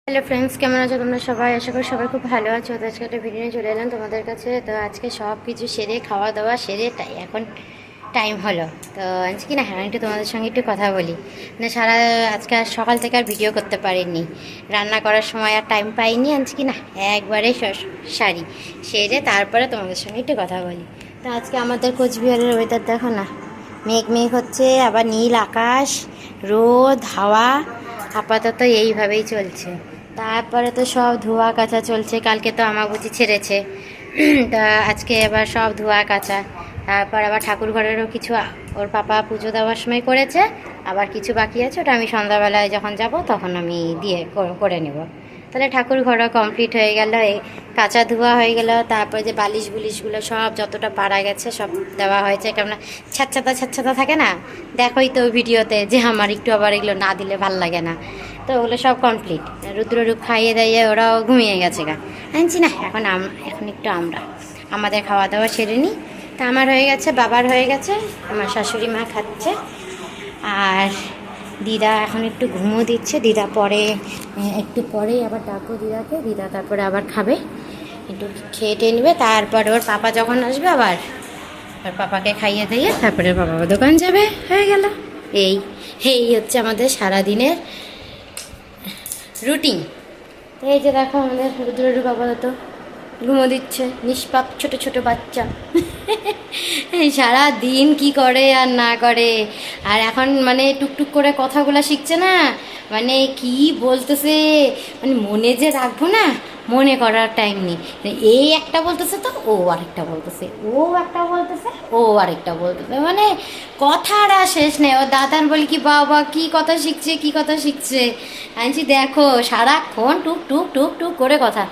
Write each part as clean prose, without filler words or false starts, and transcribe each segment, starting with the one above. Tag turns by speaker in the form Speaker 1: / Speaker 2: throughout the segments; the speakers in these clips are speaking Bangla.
Speaker 1: হ্যালো ফ্রেন্ডস, কেমন আছো তোমরা সবাই? আশা করি সবাই খুব ভালো আছো। তো আজকে একটা ভিডিও নিয়ে চলে এলাম তোমাদের কাছে। তো আজকে সব কিছু সেরে, খাওয়া দাওয়া সেরে এখন টাইম হলো। তো আজকে কি না, হ্যাঁ, একটু তোমাদের সঙ্গে একটু কথা বলি। মানে আজকে আর সকাল থেকে আর ভিডিও করতে পারিনি, রান্না করার সময় আর টাইম পাইনি। আজকে কি না একবারে সারি সেরে তারপরে তোমাদের সঙ্গে একটু কথা বলি। তো আজকে আমাদের কোচবিহারের ওয়েদার দেখো না, মেঘ মেঘ হচ্ছে, আবার নীল আকাশ, রোদ, হাওয়া, আপাতত এইভাবেই চলছে। তারপরে তো সব ধোয়া কাচা চলছে। কালকে তো আমাবুচি ছেড়েছে, তা আজকে আবার সব ধোয়া কাচা। তারপর আবার ঠাকুর ঘরেরও কিছু ওর পাপা পুজো দেওয়ার সময় করেছে, আবার কিছু বাকি আছে, ওটা আমি সন্ধ্যাবেলায় যখন যাব তখন আমি দিয়ে করে নেব। তাহলে ঠাকুর ঘরও কমপ্লিট হয়ে গেল, এই কাঁচা ধোয়া হয়ে গেল। তারপরে যে বালিশ বুলিশগুলো সব যতটা পারা গেছে সব দেওয়া হয়েছে। কেমন ছাচ্ছাতা থাকে না, দেখোই তো ভিডিওতে, যে আমার একটু আবার এগুলো না দিলে ভাল লাগে না। তো ওগুলো সব কমপ্লিট। রুদ্ররূপ খাইয়ে দাইয়ে ওরাও ঘুমিয়ে গেছে গা। আনছি না, এখন একটু আমাদের খাওয়া দাওয়া সেরে নিই। তা আমার হয়ে গেছে, বাবার হয়ে গেছে, আমার শাশুড়ি মা খাচ্ছে, আর দিদা এখন একটু ঘুমো দিচ্ছে। দিদা একটু পরেই আবার ডাকবো দিদাকে, দিদা তারপরে আবার খাবে, একটু খেয়ে টেয়ে নেবে। তারপরে ওর পাপা যখন আসবে আবার ওর পাপাকে খাইয়ে দিয়ে তারপরে বাবা দোকান যাবে। হয়ে গেল। এই এই হচ্ছে আমাদের সারাদিনের রুটিন। এই যে দেখো, আমাদের রুদ্ররূপ আপাতত ঘুমো দিচ্ছে, নিষ্পাপ ছোট ছোট বাচ্চা। সারা দিন কি করে আর না করে। আর এখন মানে টুকটুক করে কথাগুলো শিখছে না, মানে কি বলতেছে, মানে মনে যে রাখবো না, মনে করার টাইম নেই। এই একটা বলতেছে তো ও আরেকটা বলতেছে, ও একটা বলতেছে ও আরেকটা বলতেছে, মানে কথার আর শেষ নেই। ও দাদার বলি কি বাবা কি কথা শিখছে, কি কথা শিখছে। আনছি দেখো সারাক্ষণ টুক টুক টুক টুক করে কথা।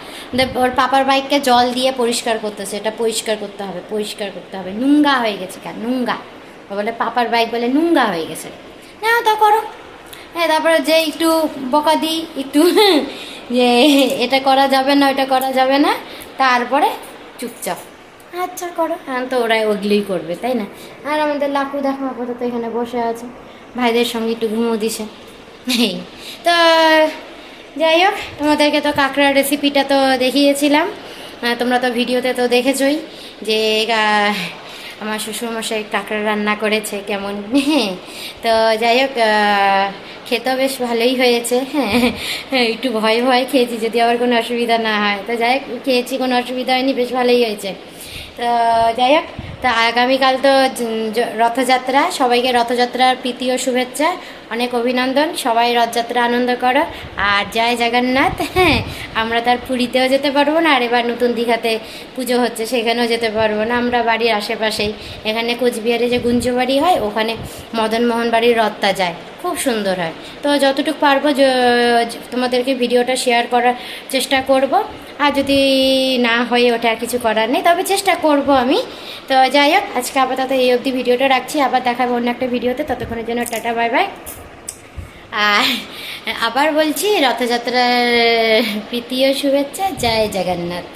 Speaker 1: ওর পাপার বাইককে জল দিয়ে পরিষ্কার করতেছে, এটা পরিষ্কার করতে হবে, পরিষ্কার করতে হবে, নুঙ্গা হয়ে গেছে। কেন নুঙ্গা বলে? পাপার বাইক বলে নুঙ্গা হয়ে গেছে। না তা করো। হ্যাঁ, তারপরে যে একটু বকা দিই, একটু যে এটা করা যাবে না, ওটা করা যাবে না, তারপরে চুপচাপ আচ্ছা করো। হ্যাঁ, তো ওরাই ওগুলোই করবে, তাই না? আর আমাদের লাকু দেখো আপাতত এখানে বসে আছে, ভাইদের সঙ্গে একটু ঘুমো দিছে। এই তো যাই হোক, তোমাদেরকে তো কাঁকড়ার রেসিপিটা তো দেখিয়েছিলাম, তোমরা তো ভিডিওতে তো দেখেছই যে আমার শ্বশুরমশাই কাঁকড়া রান্না করেছে কেমন। হ্যাঁ, তো যাই হোক, খেতেও বেশ ভালোই হয়েছে। হ্যাঁ, একটু ভয় ভয় খেয়েছি যদি আবার কোনো অসুবিধা না হয়। তো যাই হোক, খেয়েছি, কোনো অসুবিধা হয়নি, বেশ ভালোই হয়েছে। তো যাই হোক, তো আগামীকাল তো রথযাত্রা। সবাইকে রথযাত্রার প্রীতি ও শুভেচ্ছা, অনেক অভিনন্দন। সবাই রথযাত্রা আনন্দ করো। আর জয় জগন্নাথ। হ্যাঁ, আমরা তার পুরীতেও যেতে পারবো না, আর এবার নতুন দীঘাতে পুজো হচ্ছে সেখানেও যেতে পারবো না। আমরা বাড়ির আশেপাশেই, এখানে কোচবিহারে যে গুঞ্জবাড়ি হয় ওখানে মদনমোহন বাড়ির রথটা যায়, খুব সুন্দর হয়। তো যতটুকু পারবো তোমাদেরকে ভিডিওটা শেয়ার করার চেষ্টা করব। আর যদি না হয়ে ওঠে আর কিছু করার নেই, তবে চেষ্টা করব আমি। তো যাই হোক, আজকে আপাতত এই অবধি ভিডিওটা রাখছি, আবার দেখাবো অন্য একটা ভিডিওতে। ততক্ষণের জন্য টাটা, বাই বাই। আর আবার বলছি, রথযাত্রার প্রীতি ও শুভেচ্ছা, জয় জগন্নাথ।